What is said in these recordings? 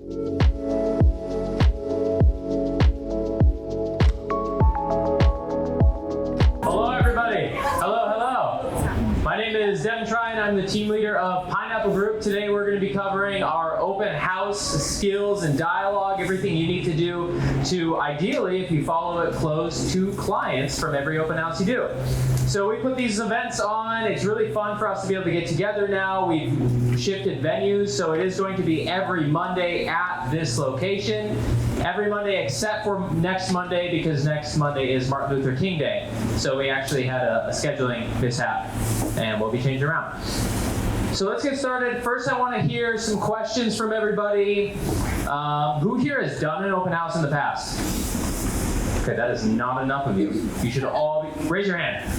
Hello, everybody. Hello, hello. My name is Devin Tryon. I'm the team leader of Pineapple Group. Today we're going to be covering our open house skills and dialogue, everything you need to do to ideally, if you follow it, close 2 clients from every open house you do. So we put these events on. It's really fun for us to be able to get together now. We've shifted venues, so it is going to be every Monday at this location. Every Monday except for next Monday, because next Monday is Martin Luther King Day. So we actually had a scheduling mishap, and we'll be changing around. So let's get started. First, I want to hear some questions from everybody. Who here has done an open house in the past? Okay, that is not enough of you. You should all raise your hand.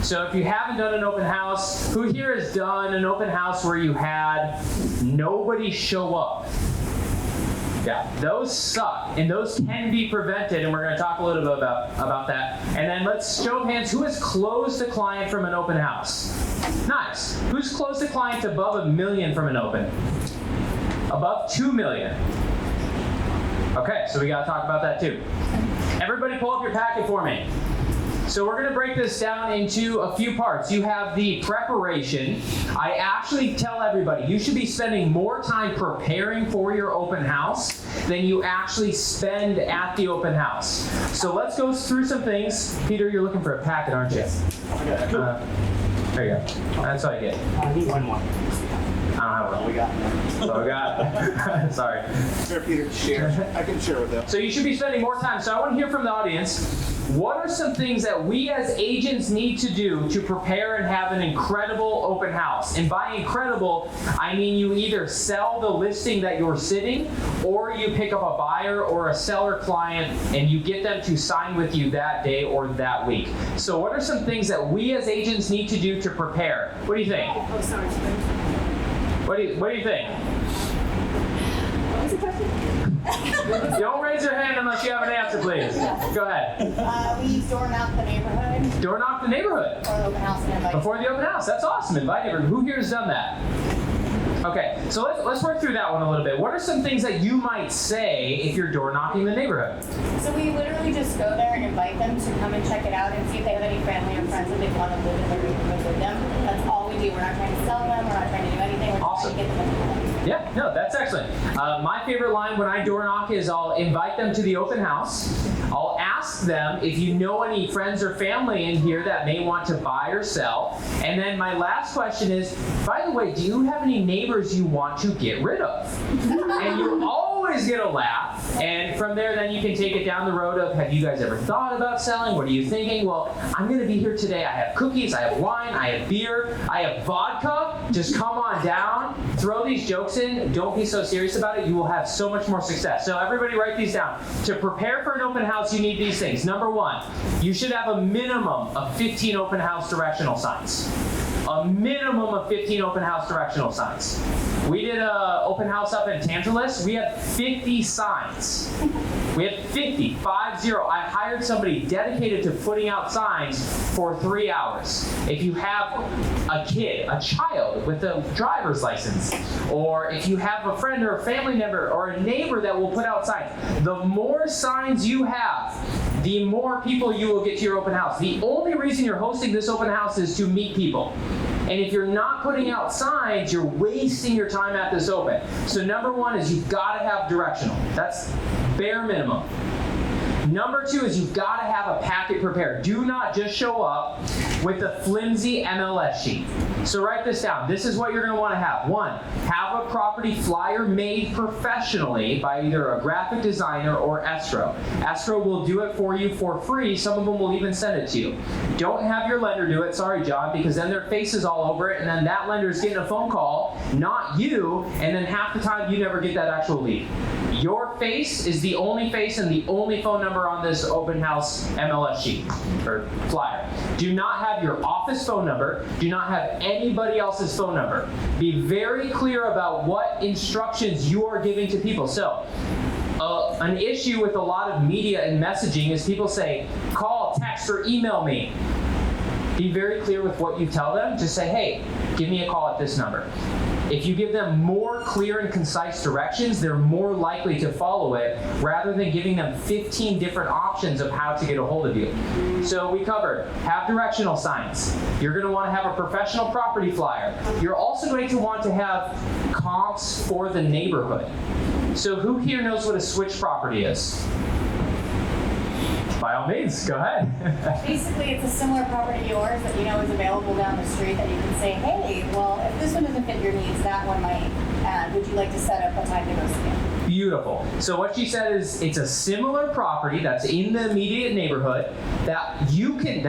So if you haven't done an open house, who here has done an open house where you had nobody show up? Yeah, those suck, and those can be prevented, and we're going to talk a little bit about that. And then let's show of hands, who has closed a client from an open house? Nice. Who's closed a client above $1 million from an open? Above $2 million. Okay, so we got to talk about that too. Everybody pull up your packet for me. So we're going to break this down into a few parts. You have the preparation. I actually tell everybody you should be spending more time preparing for your open house than you actually spend at the open house. So let's go through some things. Peter, you're looking for a packet, aren't you? There you go. That's all you get. I need one more. I don't have one. We got one. So we got. Sorry. Sure, Peter, share. I can share with them. So you should be spending more time. So I want to hear from the audience. What are some things that we as agents need to do to prepare and have an incredible open house? And by incredible, I mean you either sell the listing that you're sitting, or you pick up a buyer or a seller client and you get them to sign with you that day or that week. So what are some things that we as agents need to do to prepare? What do you think? Oh, sorry. What do you think? What was the question? Don't raise your hand unless you have an answer, please. Go ahead. We door knock the neighborhood. Door knock the neighborhood. Before the open house and invite. Before the open house. That's awesome. Invite everyone. Who here has done that? Okay, so let's work through that one a little bit. What are some things that you might say if you're door knocking the neighborhood? So we literally just go there and invite them to come and check it out and see if they have any family or friends that they want to live in the neighborhood with them. That's all we do. We're not trying to sell them. We're not trying to do anything. We're just trying to get them in the home. Yeah, no, that's excellent. My favorite line when I door knock is I'll invite them to the open house. I'll ask them if you know any friends or family in here that may want to buy or sell. And then my last question is, by the way, do you have any neighbors you want to get rid of? And you always get a laugh. And from there, then you can take it down the road of, have you guys ever thought about selling? What are you thinking? Well, I'm going to be here today. I have cookies, I have wine, I have beer, I have vodka. Just come on down, throw these jokes in. Don't be so serious about it. You will have so much more success. So everybody write these down. To prepare for an open house, you need these things. Number 1, you should have a minimum of 15 open house directional signs. A minimum of 15 open house directional signs. We did an open house up in Tantalus. We had 50 signs. We had 50, 50. I hired somebody dedicated to putting out signs for 3 hours. If you have a kid, a child with a driver's license, or if you have a friend or a family member or a neighbor that will put out signs, the more signs you have, the more people you will get to your open house. The only reason you're hosting this open house is to meet people. And if you're not putting out signs, you're wasting your time at this open. So number 1 is you've got to have directional. That's bare minimum. Number 2 is you've got to have a packet prepared. Do not just show up with a flimsy MLS sheet. So write this down. This is what you're going to want to have. 1, have a property flyer made professionally by either a graphic designer or escrow. Escrow will do it for you for free. Some of them will even send it to you. Don't have your lender do it, sorry John, because then their face is all over it, and then that lender is getting a phone call, not you, and then half the time you never get that actual lead. Your face is the only face and the only phone number on this open house MLS sheet or flyer. Do not have your office phone number. Do not have anybody else's phone number. Be very clear about what instructions you are giving to people. So, an issue with a lot of media and messaging is people say, call, text, or email me. Be very clear with what you tell them. Just say, hey, give me a call at this number. If you give them more clear and concise directions, they're more likely to follow it rather than giving them 15 different options of how to get a hold of you. So we covered, have directional signs. You're going to want to have a professional property flyer. You're also going to want to have comps for the neighborhood. So who here knows what a switch property is? By all means, go ahead. Basically, it's a similar property to yours that you know is available down the street that you can say, hey, well, if this one doesn't fit your needs, that one might. Would you like to set up a time to go see it? Beautiful. So what she said is it's a similar property that's in the immediate neighborhood that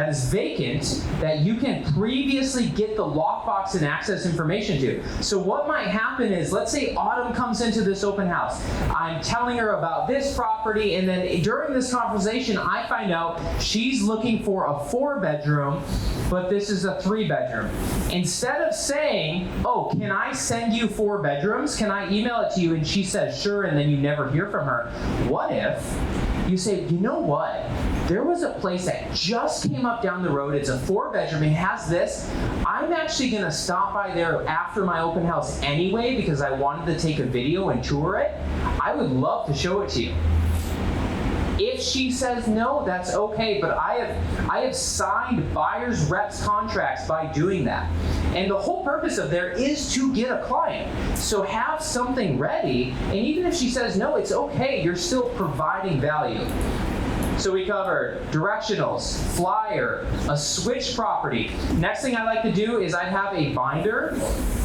is vacant, that you can previously get the lockbox and access information to. So what might happen is, let's say Autumn comes into this open house. I'm telling her about this property, and then during this conversation, I find out she's looking for a 4-bedroom, but this is a 3-bedroom. Instead of saying, oh, can I send you 4 bedrooms? Can I email it to you? And she says, sure, and then you never hear from her. What if you say, you know what? There was a place that just came up down the road. It's a 4-bedroom. It has this. I'm actually going to stop by there after my open house anyway because I wanted to take a video and tour it. I would love to show it to you. If she says no, that's okay, but I have signed buyer's reps contracts by doing that. And the whole purpose of there is to get a client. So have something ready, and even if she says no, it's okay, you're still providing value. So we covered directionals, flyer, a switch property. Next thing I like to do is I have a binder.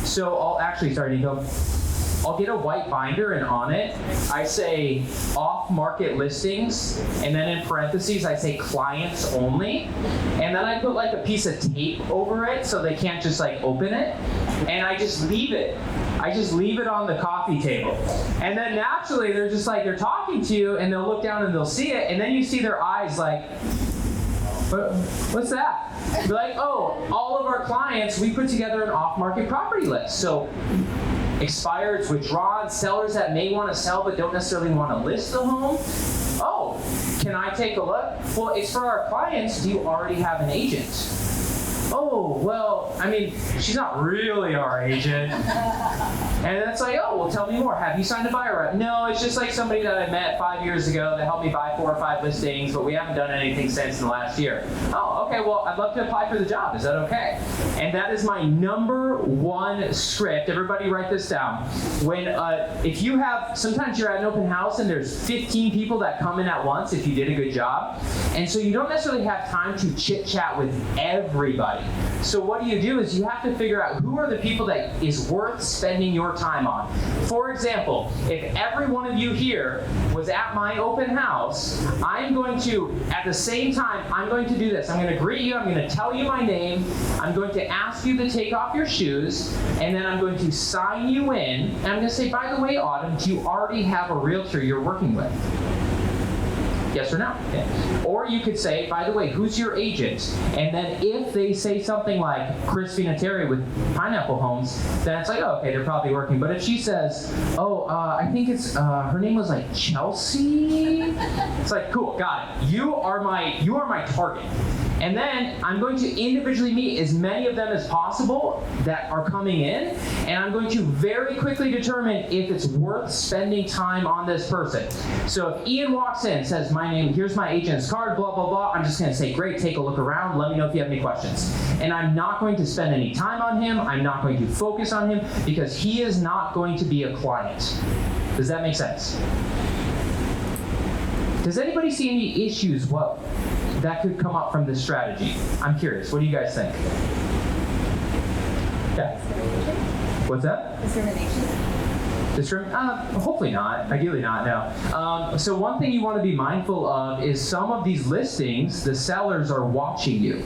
So I'll get a white binder, and on it, I say off-market listings, and then in parentheses, I say clients only. And then I put like a piece of tape over it so they can't just like open it. And I just leave it. I just leave it on the coffee table. And then naturally, they're just like, they're talking to you, and they'll look down and they'll see it, and then you see their eyes like, what's that? They're like, oh, all of our clients, we put together an off-market property list. So expireds, withdrawn, sellers that may want to sell but don't necessarily want to list the home. Oh, can I take a look? Well, it's for our clients. Do you already have an agent? Oh, well, I mean, she's not really our agent. And it's like, oh, well, tell me more. Have you signed a buyer rep? No, it's just like somebody that I met 5 years ago that helped me buy 4 or 5 listings, but we haven't done anything since in the last year. Oh, okay, well, I'd love to apply for the job. Is that okay? And that is my number 1 script. Everybody write this down. If you have, sometimes you're at an open house and there's 15 people that come in at once if you did a good job. And so you don't necessarily have time to chit chat with everybody. So what do is you have to figure out who are the people that is worth spending your time on. For example, if every one of you here was at my open house, I'm going to, at the same time, I'm going to do this. I'm going to greet you, I'm going to tell you my name, I'm going to ask you to take off your shoes, and then I'm going to sign you in, and I'm going to say, by the way, Autumn, do you already have a realtor you're working with? Yes or no? Yeah. Or you could say, by the way, who's your agent? And then if they say something like Chris Vinatieri with Pineapple Homes, then it's like, oh, okay, they're probably working. But if she says, oh, I think it's, her name was like Chelsea, it's like, cool, got it. You are my target. And then I'm going to individually meet as many of them as possible that are coming in, and I'm going to very quickly determine if it's worth spending time on this person. So if Ian walks in, says, my name, here's my agent's card, blah, blah, blah, I'm just gonna say, great, take a look around, let me know if you have any questions. And I'm not going to spend any time on him, I'm not going to focus on him, because he is not going to be a client. Does that make sense? Does anybody see any issues that could come up from this strategy? I'm curious. What do you guys think? Yeah. What's that? Discrimination? Hopefully not. Ideally not, no. So one thing you want to be mindful of is some of these listings, the sellers are watching you.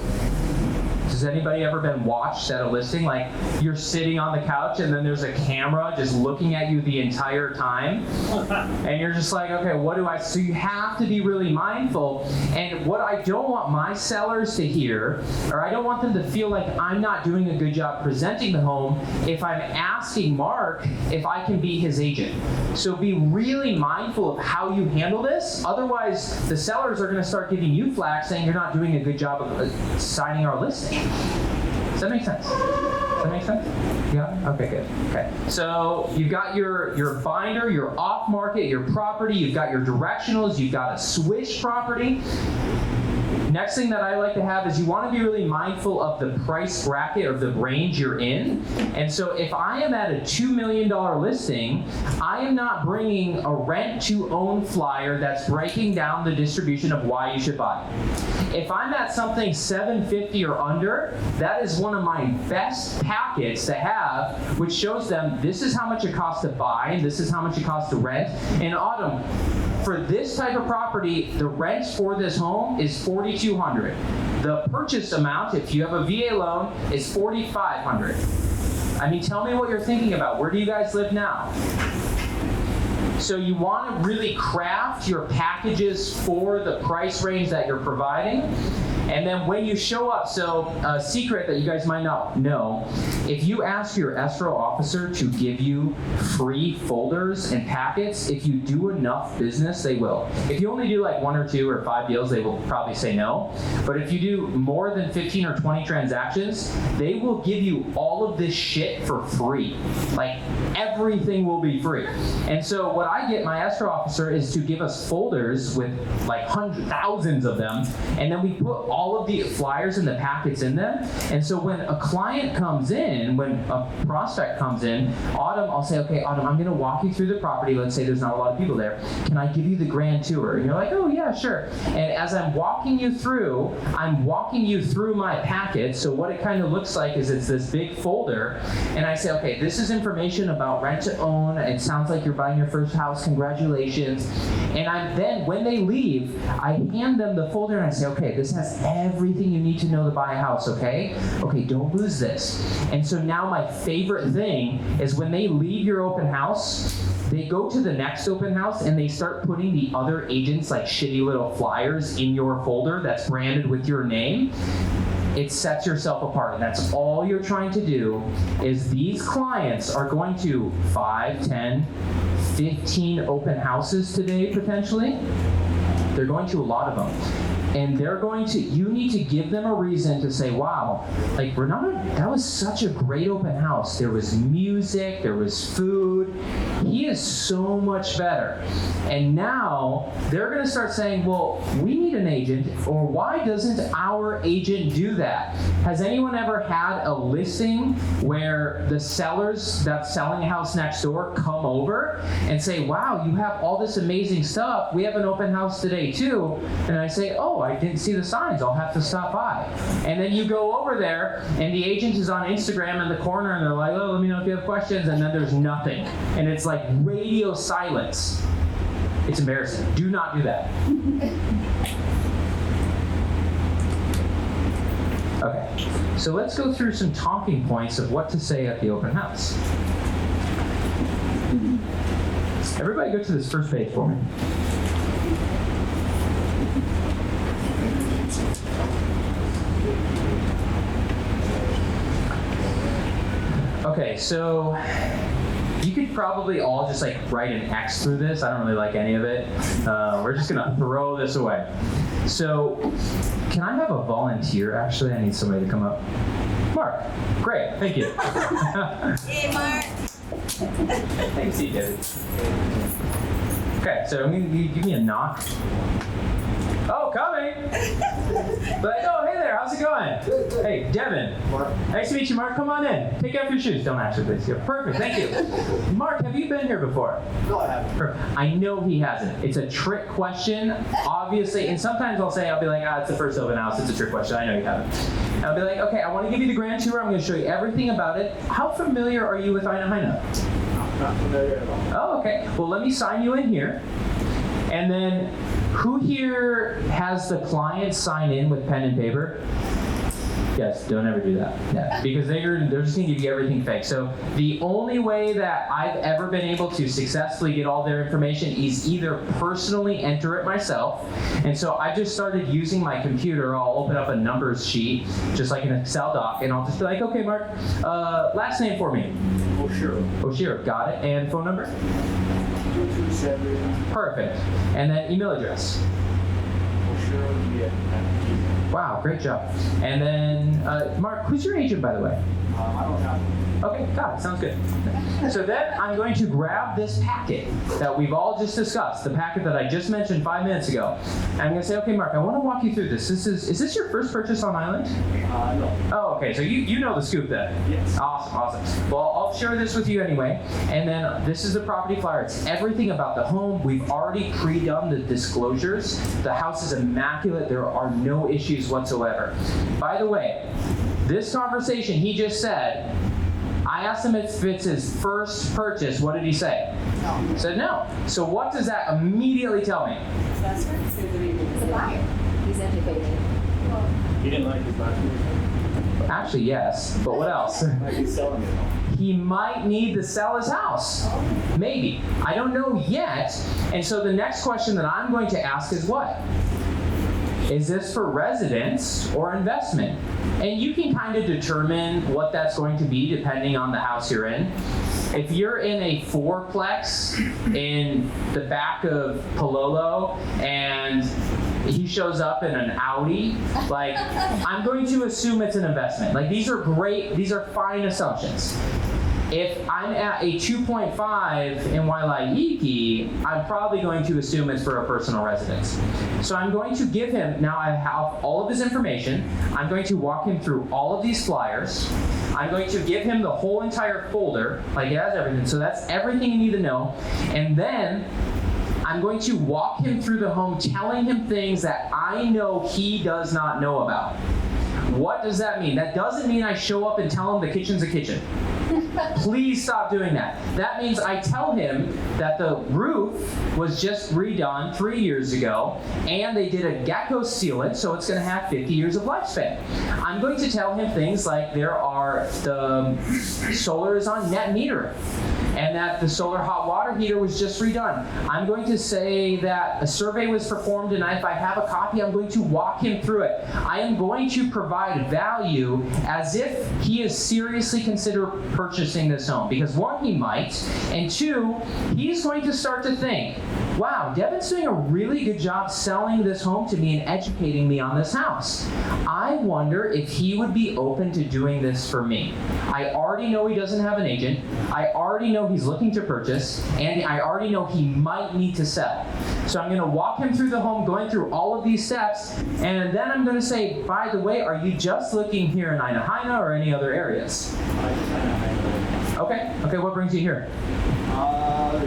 Has anybody ever been watched at a listing? Like you're sitting on the couch and then there's a camera just looking at you the entire time. And you're just like, okay, what do I, so you have to be really mindful. And what I don't want my sellers to hear, or I don't want them to feel like I'm not doing a good job presenting the home if I'm asking Mark if I can be his agent. So be really mindful of how you handle this. Otherwise, the sellers are gonna start giving you flack saying you're not doing a good job of signing our listing. Does that make sense? that make sense? Yeah? Okay, good. Okay. So you've got your binder, your off-market, your property, you've got your directionals, you've got a swish property. Next thing that I like to have is you want to be really mindful of the price bracket or the range you're in. And so if I am at a $2 million listing, I am not bringing a rent-to-own flyer that's breaking down the distribution of why you should buy. If I'm at something $750 or under, that is one of my best packets to have, which shows them this is how much it costs to buy, and this is how much it costs to rent. In Autumn, for this type of property, the rent for this home is $4,200. The purchase amount, if you have a VA loan, is $4,500. I mean, tell me what you're thinking about. Where do you guys live now? So you want to really craft your packages for the price range that you're providing. And then when you show up, so a secret that you guys might not know, if you ask your escrow officer to give you free folders and packets, if you do enough business, they will. If you only do like 1 or 2 or 5 deals, they will probably say no. But if you do more than 15 or 20 transactions, they will give you all of this shit for free. Like everything will be free. And so what I get my escrow officer is to give us folders with like hundreds, thousands of them, and then we put all of the flyers and the packets in them. And so when a client comes in, when a prospect comes in, Autumn, I'll say, okay, Autumn, I'm gonna walk you through the property. Let's say there's not a lot of people there. Can I give you the grand tour? And you're like, oh yeah, sure. And as I'm walking you through my packet. So what it kind of looks like is it's this big folder. And I say, okay, this is information about rent to own. It sounds like you're buying your first house. Congratulations. And then when they leave, I hand them the folder and I say, okay, this has everything you need to know to buy a house, okay? Okay, don't lose this. And so now my favorite thing is when they leave your open house, they go to the next open house and they start putting the other agents like shitty little flyers in your folder that's branded with your name. It sets yourself apart, and that's all you're trying to do. Is these clients are going to 5, 10, 15 open houses today potentially. They're going to a lot of them. And you need to give them a reason to say, wow, like that was such a great open house. There was music, there was food. He is so much better. And now they're gonna start saying, well, we need an agent, or why doesn't our agent do that? Has anyone ever had a listing where the sellers that's selling a house next door come over and say, wow, you have all this amazing stuff. We have an open house today too. And I say, oh, I didn't see the signs. I'll have to stop by. And then you go over there and the agent is on Instagram in the corner and they're like, oh, let me know if you have questions. And then there's nothing. And it's like radio silence. It's embarrassing. Do not do that. Okay, so let's go through some talking points of what to say at the open house. Everybody go to this first page for me. Okay, so you could probably all just like write an X through this. I don't really like any of it. We're just gonna throw this away. So, can I have a volunteer? Actually, I need somebody to come up. Mark, great, thank you. Hey, Mark. Thanks, you David. Okay, so I'm gonna give me a knock. Oh, coming! Like, oh, hey there, how's it going? Hey, Devin. Mark. Nice to meet you, Mark. Come on in. Take off your shoes. Don't actually, please. Yeah, perfect, thank you. Mark, have you been here before? No, I haven't. Perfect. I know he hasn't. It's a trick question, obviously, and sometimes I'll be like, it's the first open house, it's a trick question. I know you haven't. And I'll be like, okay, I want to give you the grand tour. I'm going to show you everything about it. How familiar are you with Aina Haina? Not familiar at all. Oh, okay. Well, let me sign you in here. And then, who here has the client sign in with pen and paper? Yes, don't ever do that. Yeah, because they're just gonna give you everything fake. So the only way that I've ever been able to successfully get all their information is either personally enter it myself. And so I just started using my computer. I'll open up a numbers sheet, just like an Excel doc, and I'll just be like, okay, Mark, last name for me. Oshiro, got it. And phone number? 227. Perfect. And then email address. Wow, great job. And then, Mark, who's your agent, by the way? I don't have one. Okay, got it. Sounds good. So then I'm going to grab this packet that we've all just discussed, the packet that I just mentioned 5 minutes ago. And I'm going to say, okay, Mark, I want to walk you through this. Is this your first purchase on Island? No. Oh, okay. So you know the scoop then? Yes. Awesome. Well, I'll share this with you anyway. And then this is the property flyer. It's everything about the home. We've already pre-done the disclosures. The house is immaculate. There are no issues whatsoever. By the way, this conversation he just said, I asked him if it's his first purchase. What did he say? No. He said no. So what does that immediately tell me? That's right. It's a buyer. He's educated. He didn't like his last Actually, yes. But what else? Like he's selling it. He might need to sell his house. Maybe. I don't know yet. And so the next question that I'm going to ask is what? Is this for residence or investment? And you can kind of determine what that's going to be depending on the house you're in. If you're in a fourplex in the back of Palolo and he shows up in an Audi, like, I'm going to assume it's an investment. Like, these are fine assumptions. If I'm at a 2.5 in Wailaiki, I'm probably going to assume it's for a personal residence. So I'm going to give him, now I have all of his information, I'm going to walk him through all of these flyers. I'm going to give him the whole entire folder, like it has everything, so that's everything you need to know. And then I'm going to walk him through the home telling him things that I know he does not know about. What does that mean? That doesn't mean I show up and tell him the kitchen's a kitchen. Please stop doing that. That means I tell him that the roof was just redone 3 years ago, and they did a gecko sealant, so it's going to have 50 years of lifespan. I'm going to tell him things like the solar is on net metering, and that the solar hot water heater was just redone. I'm going to say that a survey was performed, and if I have a copy, I'm going to walk him through it. I am going to provide value as if he is seriously consider purchasing this home. Because one, he might, and two, he's going to start to think, wow, Devin's doing a really good job selling this home to me and educating me on this house. I wonder if he would be open to doing this for me. I already know he doesn't have an agent. I already know he's looking to purchase, and I already know he might need to sell. So I'm going to walk him through the home, going through all of these steps, and then I'm going to say, by the way, are you just looking here in Ainahaina or any other areas? Okay, what brings you here?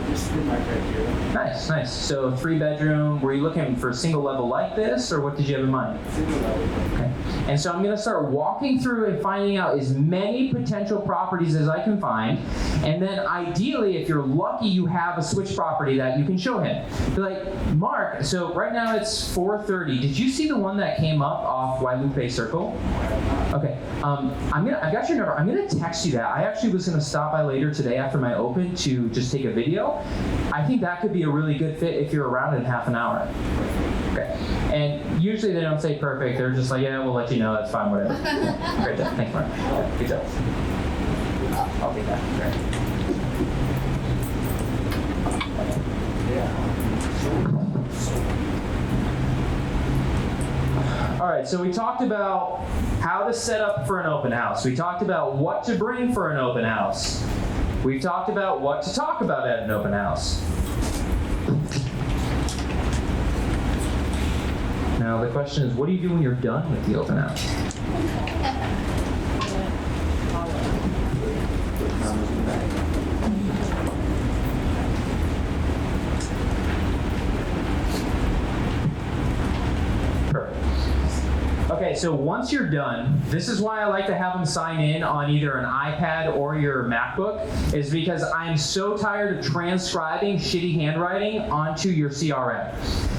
Just in my criteria. Nice. So 3-bedroom, were you looking for single level like this, or what did you have in mind? Single level. Okay. And so I'm going to start walking through and finding out as many potential properties as I can find. And then ideally, if you're lucky, you have a switch property that you can show him. Be like, Mark, so right now it's 4:30. Did you see the one that came up off Wailupe Circle? Okay. I've got your number. I'm going to text you that. I actually was going to stop by later today after my open to just take a video. I think that could be a really good fit if you're around in half an hour. Okay. And usually they don't say perfect. They're just like, yeah, we'll let you know. That's fine, whatever. Great job. Thanks, Mark. Yeah, good job. I'll take that. Great. All right, so we talked about how to set up for an open house. We talked about what to bring for an open house. We've talked about what to talk about at an open house. Now the question is, what do you do when you're done with the open house? Perfect. Okay, so once you're done, this is why I like to have them sign in on either an iPad or your MacBook, is because I'm so tired of transcribing shitty handwriting onto your CRM.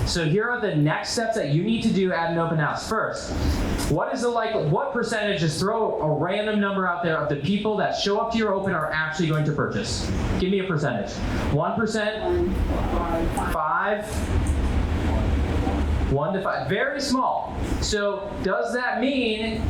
So here are the next steps that you need to do at an open house. First, what percentage, just throw a random number out there of the people that show up to your open are actually going to purchase. Give me a percentage. 1%? 5? 1 to 5, very small. So does that mean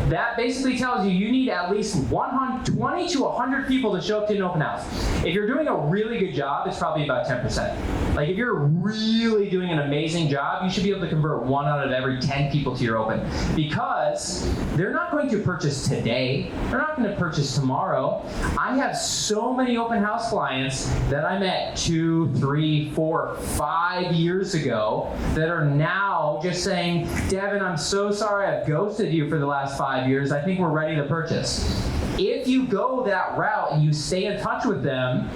that basically tells you need at least 20 to 100 people to show up to an open house. If you're doing a really good job, it's probably about 10%. Like if you're really doing an amazing job, you should be able to convert 1 out of every 10 people to your open, because they're not going to purchase today. They're not going to purchase tomorrow. I have so many open house clients that I met 2, 3, 4, 5 years ago that are now just saying, Devin, I'm so sorry I've ghosted you for the last 5 years. I think we're ready to purchase. If you go that route and you stay in touch with them,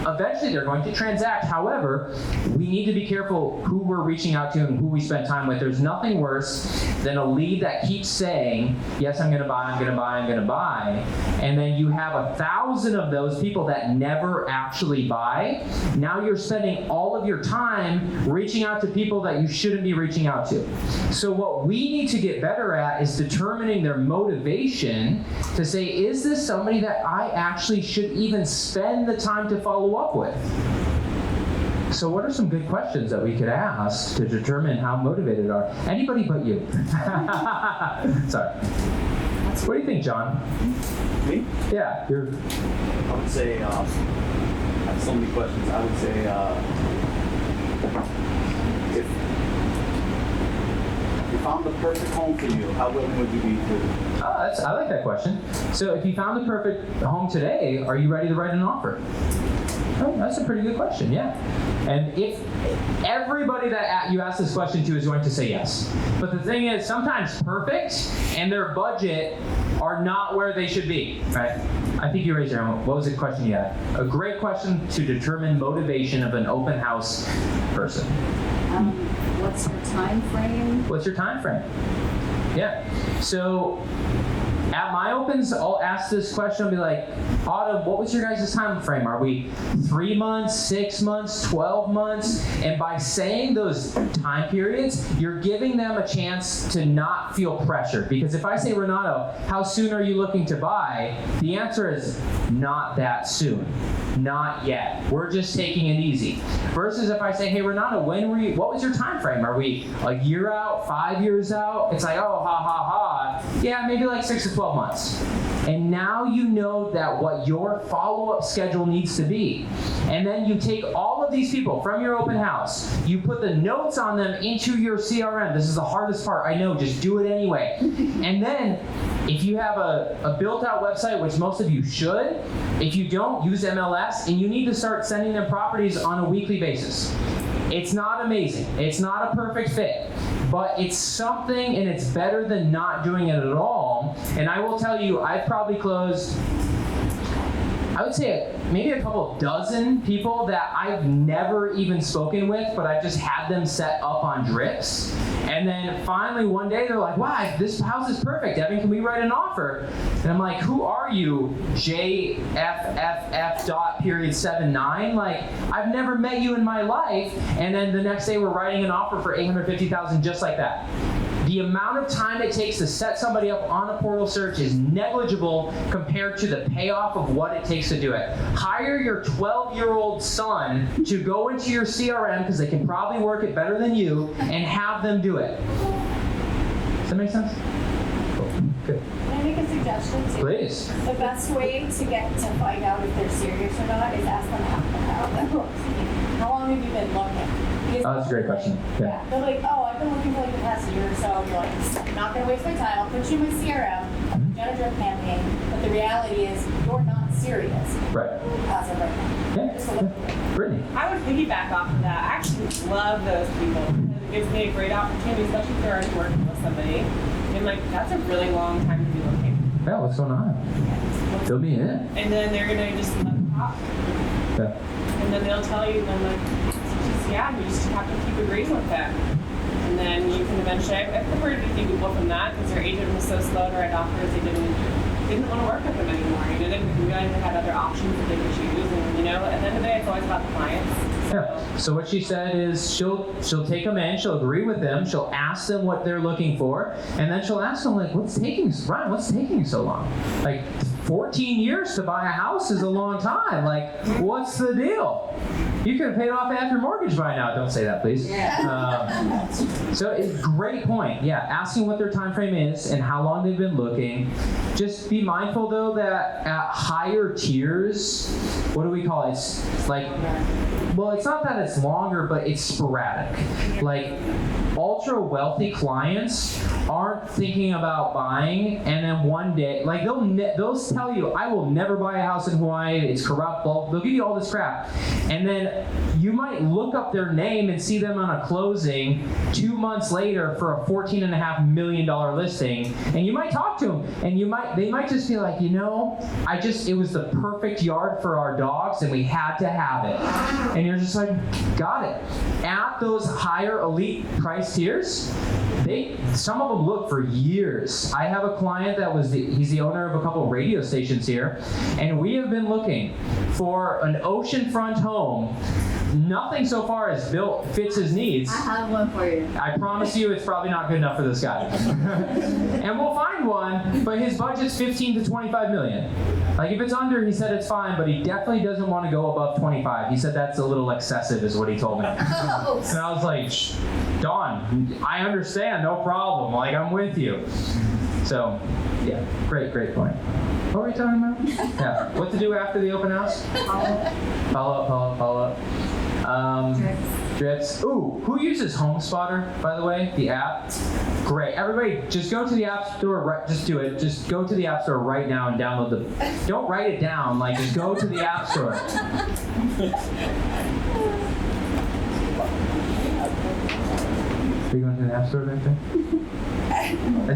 eventually they're going to transact. However, we need to be careful who we're reaching out to and who we spend time with. There's nothing worse than a lead that keeps saying, yes, I'm going to buy, I'm going to buy, I'm going to buy. And then you have 1,000 of those people that never actually buy. Now you're spending all of your time reaching out to people that you shouldn't be reaching out to. So what we need to get better at is determining their motivation to say, is this somebody that I actually should even spend the time to follow up with? So what are some good questions that we could ask to determine how motivated are? Anybody but you. Sorry. What do you think, John? Me? Yeah, you're... I would say, I have so many questions. I would say, if you found the perfect home for you, how willing would you be to? I like that question. So if you found the perfect home today, are you ready to write an offer? Oh, that's a pretty good question, yeah. And if everybody that you ask this question to is going to say yes. But the thing is, sometimes perfect and their budget are not where they should be, right? I think you raised your hand. What was the question you had? A great question to determine motivation of an open house person. What's your time frame? What's your time frame? Yeah. So at my opens, I'll ask this question. I'll be like, Autumn, what was your guys' time frame? Are we 3 months, 6 months, 12 months? And by saying those time periods, you're giving them a chance to not feel pressured. Because if I say, Renato, how soon are you looking to buy? The answer is not that soon. Not yet. We're just taking it easy. Versus if I say, hey, Renato, what was your time frame? Are we a year out, 5 years out? It's like, oh, ha, ha, ha. Yeah, maybe like 6 to 12 months. And now you know that what your follow-up schedule needs to be. And then you take all of these people from your open house, you put the notes on them into your CRM. This is the hardest part, I know, just do it anyway. And then if you have a built-out website, which most of you should, if you don't, use MLS, and you need to start sending them properties on a weekly basis. It's not amazing. It's not a perfect fit. But it's something, and it's better than not doing it at all. And I will tell you, I've probably closed, I would say maybe a couple dozen people that I've never even spoken with, but I've just had them set up on drips. And then finally one day they're like, wow, this house is perfect. Evan, can we write an offer? And I'm like, who are you, JFFF.79? Like, I've never met you in my life. And then the next day we're writing an offer for $850,000 just like that. The amount of time it takes to set somebody up on a portal search is negligible compared to the payoff of what it takes to do it. Hire your 12-year-old son to go into your CRM, because they can probably work it better than you, and have them do it. Does that make sense? Cool. Good. Can I make a suggestion too? Please. The best way to find out if they're serious or not is ask them how long have you been looking? Because Oh, that's a great question. Yeah. They're like, oh, I've been looking for like the past year or so. You're like, I'm not going to waste my time. I'll put you in my CRM. I've done a drip campaign. But the reality is, you're not serious. Right. As of right now. Yeah. Just a little bit. Brittany. I would piggyback off of that. I actually love those people because it gives me a great opportunity, especially if they're already working with somebody. And like, that's a really long time to be looking. Yeah, what's going on? Fill me in. And then they're gonna just let it pop. Yeah. And then they'll tell you, and then like, yeah, you just have to keep agreeing with them. And then you can eventually, I've heard a few people from that because their agent was so slow to write offers, they didn't want to work with them anymore. You know, they didn't realize they had other options that they could choose. And you know, at the end of the day, it's always about the clients. Yeah. So what she said is she'll take them in, she'll agree with them, she'll ask them what they're looking for, and then she'll ask them like, what's taking so long? Like 14 years to buy a house is a long time. Like, what's the deal? You could have paid off half your mortgage by now. Don't say that, please. So it's a great point. Yeah, asking what their time frame is and how long they've been looking. Just be mindful though that at higher tiers, what do we call it? It's like, well, it's not that it's longer, but it's sporadic. Like ultra wealthy clients aren't thinking about buying, and then one day, like they'll tell you, I will never buy a house in Hawaii, it's corrupt, they'll give you all this crap. And then you might look up their name and see them on a closing 2 months later for a $14.5 million listing, and you might talk to them, and they might just be like, it was the perfect yard for our dogs, and we had to have it. And you're just like, got it. At those higher elite price tiers, some of them look for years. I have a client he's the owner of a couple of radio stations here, and we have been looking for an oceanfront home. Nothing so far is built fits his needs. I have one for you. I promise you it's probably not good enough for this guy. And we'll find one, but his budget's 15 to 25 million. Like if it's under, he said it's fine, but he definitely doesn't want to go above 25. He said that's a little excessive is what he told me. And I was like, Dawn, I understand, no problem. Like I'm with you. So, yeah, great point. What were we talking about? Yeah, what to do after the open house? Follow up. Drips. Ooh, who uses HomeSpotter, by the way, the app? Great. Everybody, just go to the App Store, just do it. Just go to the App Store right now and download don't write it down, like just go to the App Store. Are you going to the App Store back there?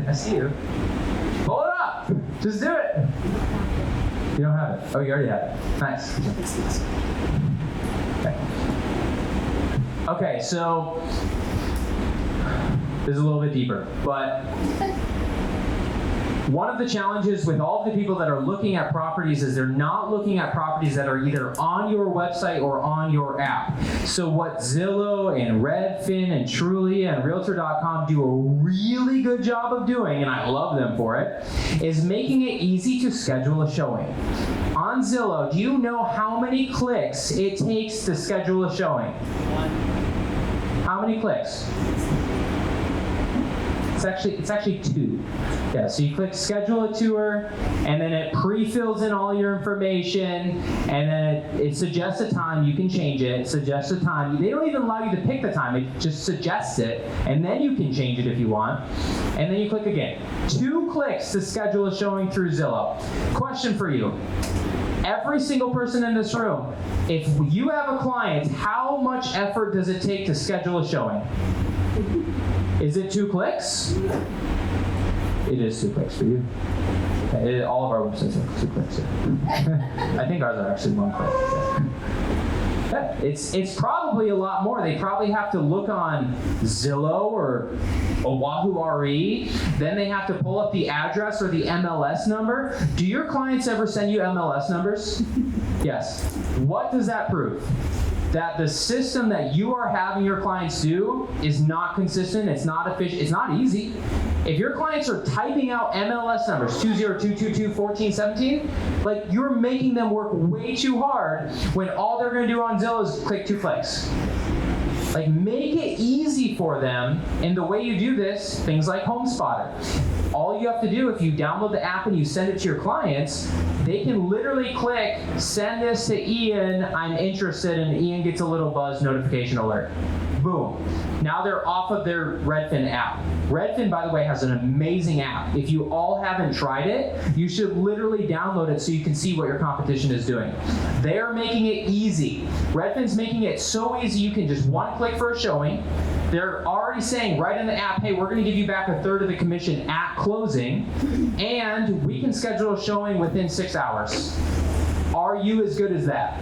I see you. Pull it up! Just do it! You don't have it. Oh, you already have it. Nice. Okay, so this is a little bit deeper, but one of the challenges with all of the people that are looking at properties is they're not looking at properties that are either on your website or on your app. So what Zillow and Redfin and Trulia and Realtor.com do a really good job of doing, and I love them for it, is making it easy to schedule a showing. On Zillow, do you know how many clicks it takes to schedule a showing? How many clicks? It's actually 2. Yeah, so you click schedule a tour, and then it pre-fills in all your information, and then it suggests a time. You can change it. It suggests a time. They don't even allow you to pick the time. It just suggests it, and then you can change it if you want. And then you click again. 2 clicks to schedule a showing through Zillow. Question for you. Every single person in this room, if you have a client, how much effort does it take to schedule a showing? Is it 2 clicks? It is 2 clicks for you. Okay, all of our websites are 2 clicks. I think ours are actually 1 click. Yeah, it's probably a lot more. They probably have to look on Zillow or Oahu RE. Then they have to pull up the address or the MLS number. Do your clients ever send you MLS numbers? Yes. What does that prove? That the system that you are having your clients do is not consistent, it's not efficient, it's not easy. If your clients are typing out MLS numbers, 202221417, like you're making them work way too hard when all they're gonna do on Zillow is click 2 clicks. Like make it easy for them, and the way you do this, things like HomeSpotter. All you have to do, if you download the app and you send it to your clients, they can literally click, send this to Ian, I'm interested, and Ian gets a little buzz notification alert. Boom. Now they're off of their Redfin app. Redfin, by the way, has an amazing app. If you all haven't tried it, you should literally download it so you can see what your competition is doing. They're making it easy. Redfin's making it so easy you can just 1 click for a showing. They're already saying right in the app, hey, we're going to give you back 1/3 of the commission at closing, and we can schedule a showing within 6 hours. Are you as good as that?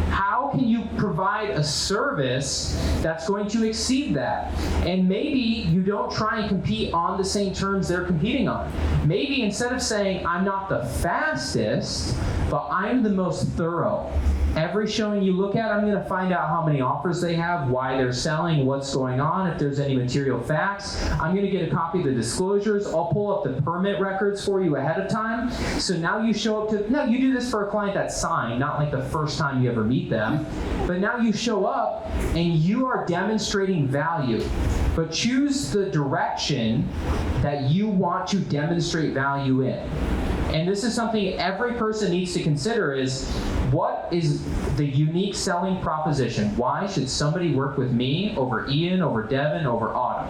How can you provide provide a service that's going to exceed that. And maybe you don't try and compete on the same terms they're competing on. Maybe instead of saying, I'm not the fastest, but I'm the most thorough. Every showing you look at, I'm going to find out how many offers they have, why they're selling, what's going on, if there's any material facts. I'm going to get a copy of the disclosures. I'll pull up the permit records for you ahead of time. So now you show up to, no, you do this for a client that's signed, not like the first time you ever meet them. But now you show up and you are demonstrating value. But choose the direction that you want to demonstrate value in. And this is something every person needs to consider is, what is the unique selling proposition? Why should somebody work with me over Ian, over Devin, over Autumn?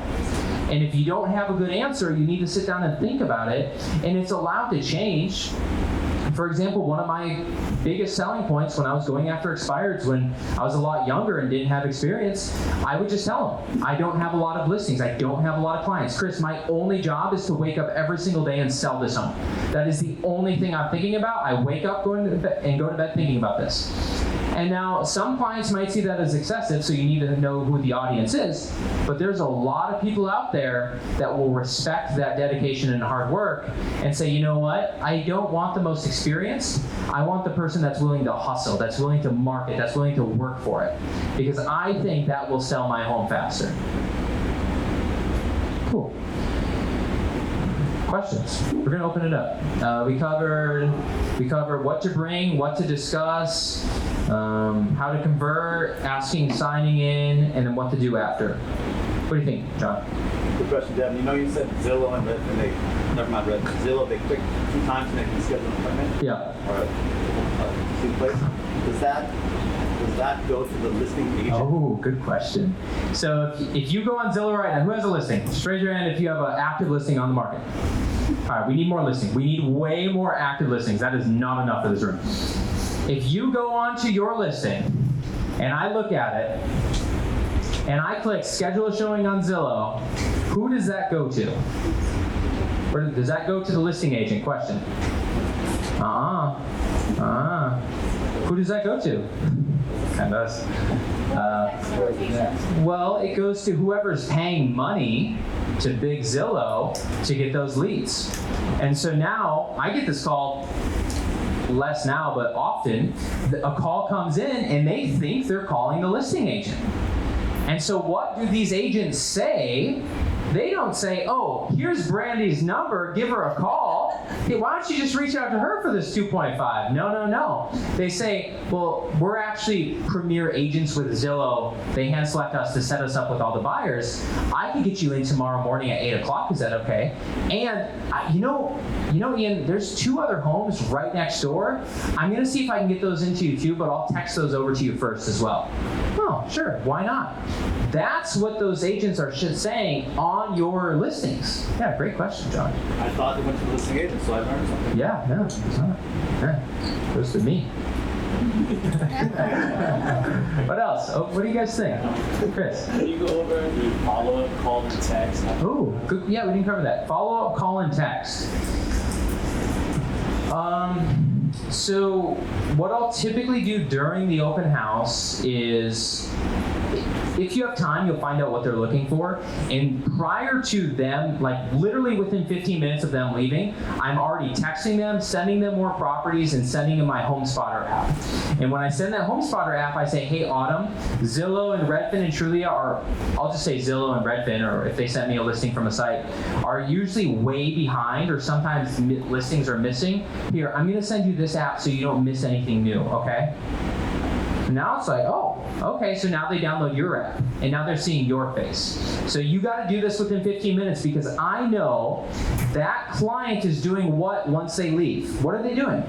And if you don't have a good answer, you need to sit down and think about it, and it's allowed to change. For example, one of my biggest selling points when I was going after expireds, when I was a lot younger and didn't have experience, I would just tell them, I don't have a lot of listings, I don't have a lot of clients. Chris, my only job is to wake up every single day and sell this home. That is the only thing I'm thinking about. I wake up going to bed and go to bed thinking about this. And now some clients might see that as excessive, so you need to know who the audience is. But there's a lot of people out there that will respect that dedication and hard work and say, you know what, I don't want the most experience. I want the person that's willing to hustle, that's willing to market, that's willing to work for it. Because I think that will sell my home faster. Cool. Questions? We're going to open it up. We covered what to bring, what to discuss, how to convert, asking, signing in, and then what to do after. What do you think, John? Good question, Devin. You know, you said Zillow and Zillow, they click 2 times and they can schedule an appointment? Yeah. Or a place. Does that go to the listing agent? Oh, good question. So if you go on Zillow right now, who has a listing? Just raise your hand if you have an active listing on the market. All right, we need more listings. We need way more active listings. That is not enough for this room. If you go onto your listing and I look at it and I click schedule a showing on Zillow, who does that go to? Or does that go to the listing agent? Question. Who does that go to? That does. Well, it goes to whoever's paying money to Big Zillow to get those leads. And so now I get this call, less now, but often, a call comes in and they think they're calling the listing agent. And so what do these agents say? They don't say, oh, here's Brandy's number, give her a call. Hey, why don't you just reach out to her for this 2.5? No. They say, well, we're actually premier agents with Zillow. They hand select us to set us up with all the buyers. I can get you in tomorrow morning at 8 o'clock. Is that okay? And you know, Ian, there's 2 other homes right next door. I'm going to see if I can get those into you too, but I'll text those over to you first as well. Oh, sure, why not? That's what those agents are saying on your listings. Yeah, great question, John. I thought they went to the listing agent, so I learned something. Yeah, no, it's not. Yeah, goes to me. What else? Oh, what do you guys think? Chris? Can you go over the follow-up call and text? Oh, good. Yeah, we didn't cover that. Follow-up call and text. So what I'll typically do during the open house is, if you have time, you'll find out what they're looking for. And prior to them, like literally within 15 minutes of them leaving, I'm already texting them, sending them more properties, and sending them my HomeSpotter app. And when I send that HomeSpotter app, I say, hey, Autumn, Zillow and Redfin and Trulia are, I'll just say Zillow and Redfin, or if they send me a listing from a site, are usually way behind, or sometimes listings are missing. Here, I'm going to send you this app so you don't miss anything new, okay? Now it's like, oh, okay, so now they download your app, and now they're seeing your face. So you got to do this within 15 minutes, because I know that client is doing what once they leave? What are they doing?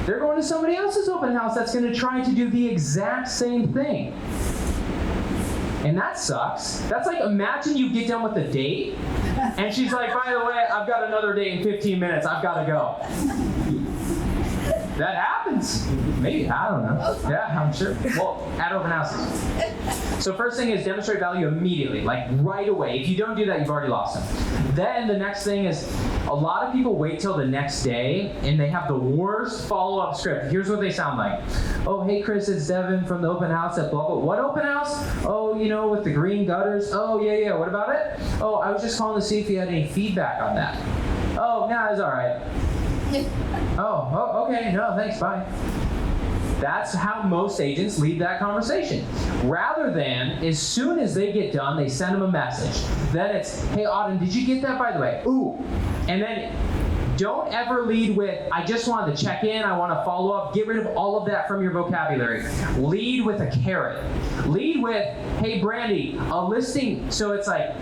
They're going to somebody else's open house that's going to try to do the exact same thing. And that sucks. That's like, imagine you get done with a date, and she's like, by the way, I've got another date in 15 minutes. I've got to go. That happens. Maybe, I don't know. Yeah, I'm sure. Well, at open houses. So first thing is demonstrate value immediately, like right away. If you don't do that, you've already lost them. Then the next thing is a lot of people wait till the next day and they have the worst follow-up script. Here's what they sound like. Oh, hey Chris, it's Devin from the open house at blah, blah. What open house? Oh, you know, with the green gutters. Oh, yeah, what about it? Oh, I was just calling to see if you had any feedback on that. Oh, nah, it's all right. Oh, okay, no, thanks, bye. That's how most agents lead that conversation. Rather than, as soon as they get done, they send them a message. Then it's, hey, Auden, did you get that, by the way? Ooh. And then don't ever lead with, I just wanted to check in, I want to follow up. Get rid of all of that from your vocabulary. Lead with a carrot. Lead with, hey, Brandy, a listing. So it's like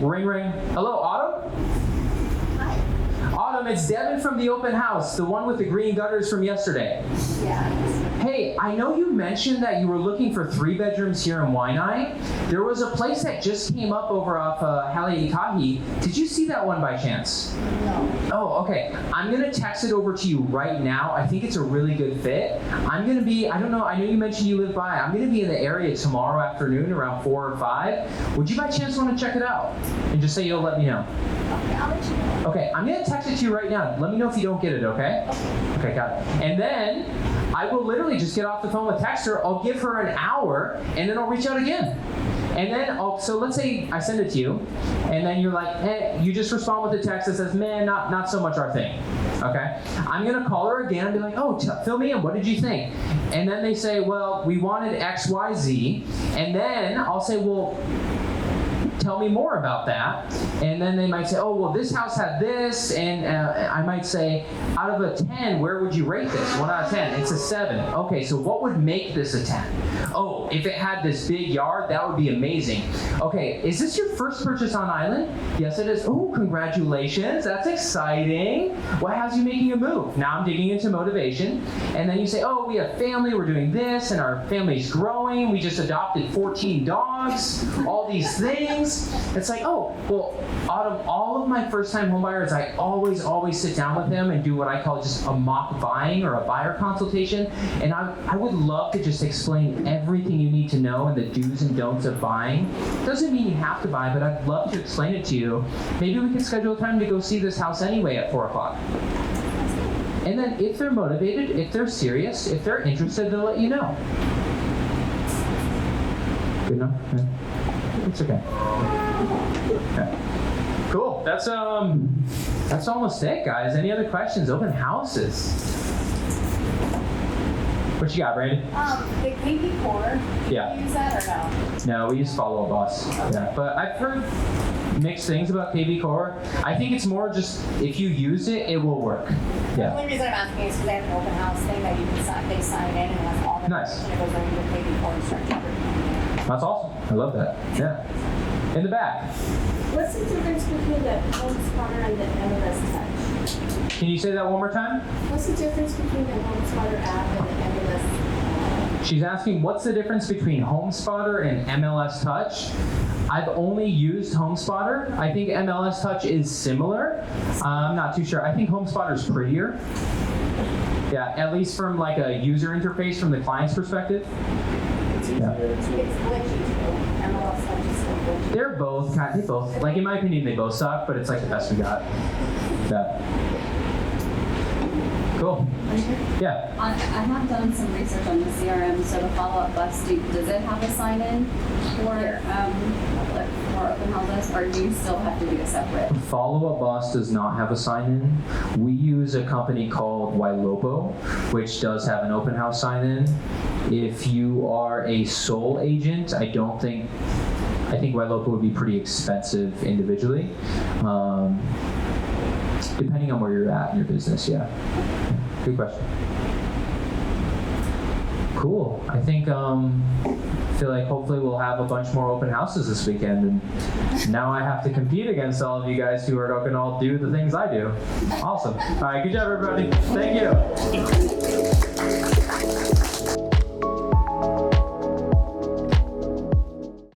ring, ring. Hello, Autumn? Autumn, it's Devin from the open house, the one with the green gutters from yesterday. Yeah. Hey, I know you mentioned that you were looking for 3 bedrooms here in Waianae. There was a place that just came up over off Haleikahi. Did you see that one by chance? No. Oh, okay. I'm gonna text it over to you right now. I think it's a really good fit. I'm gonna be, I don't know, I know you mentioned you live by. I'm gonna be in the area tomorrow afternoon around 4 or 5. Would you by chance want to check it out? And just say you'll let me know. Okay, I'll let you know. Okay, I'm gonna text it to you right now. Let me know if you don't get it, okay? Okay, got it. And then I will literally just get off the phone with Texter. I'll give her an hour, and then I'll reach out again. And then, so let's say I send it to you, and then you're like, hey, you just respond with a text that says, man, not so much our thing, okay? I'm gonna call her again and be like, oh, fill me in, what did you think? And then they say, well, we wanted X, Y, Z, and then I'll say, well, tell me more about that. And then they might say, oh, well, this house had this. And I might say, out of a 10, where would you rate this? 1 out of 10. It's a 7. Okay, so what would make this a 10? Oh, if it had this big yard, that would be amazing. Okay, is this your first purchase on island? Yes, it is. Oh, congratulations. That's exciting. What has you making a move? Now I'm digging into motivation. And then you say, oh, we have family. We're doing this. And our family's growing. We just adopted 14 dogs. All these things. It's like, oh, well, out of all of my first-time homebuyers, I always sit down with them and do what I call just a mock buying or a buyer consultation. And I would love to just explain everything you need to know and the do's and don'ts of buying. Doesn't mean you have to buy, but I'd love to explain it to you. Maybe we can schedule a time to go see this house anyway at 4 o'clock. And then if they're motivated, if they're serious, if they're interested, they'll let you know. Good enough? Yeah. It's okay. Okay. Cool. That's almost it, guys. Any other questions? Open houses. What you got, Brandon? The KP Core, do Yeah. you use that or no? No, we use Follow Up Boss. Yeah, but I've heard mixed things about KB Core. I think it's more just if you use it, it will work. The Yeah. only reason I'm asking is because they have an open house thing that you can sign, they sign in and that's all the Nice. and it goes over to the KP Core and starts everything. That's awesome. I love that. Yeah. In the back. What's the difference between the home spotter and the MLS touch? Can you say that one more time? What's the difference between the home spotter app and the MLS? She's asking what's the difference between HomeSpotter and MLS Touch. I've only used HomeSpotter. I think MLS Touch is similar. I'm not too sure. I think HomeSpotter is prettier. Yeah, at least from like a user interface from the client's perspective. Yeah. It's glitchy too. MLS Touch is still glitchy. They're both they both, like in my opinion, they both suck, but it's like the best we got. Yeah. Cool. Yeah. I have done some research on the CRM, so the follow-up bus, does it have a sign-in for open houses, or do you still have to do a separate? Follow Up Boss does not have a sign-in. We use a company called Wailopo, which does have an open house sign-in. If you are a sole agent, I think Wailopo would be pretty expensive individually. Depending on where you're at in your business, yeah. Good question. Cool. I think feel like hopefully we'll have a bunch more open houses this weekend, and now I have to compete against all of you guys who are going to all do the things I do. Awesome. All right, good job everybody. Thank you.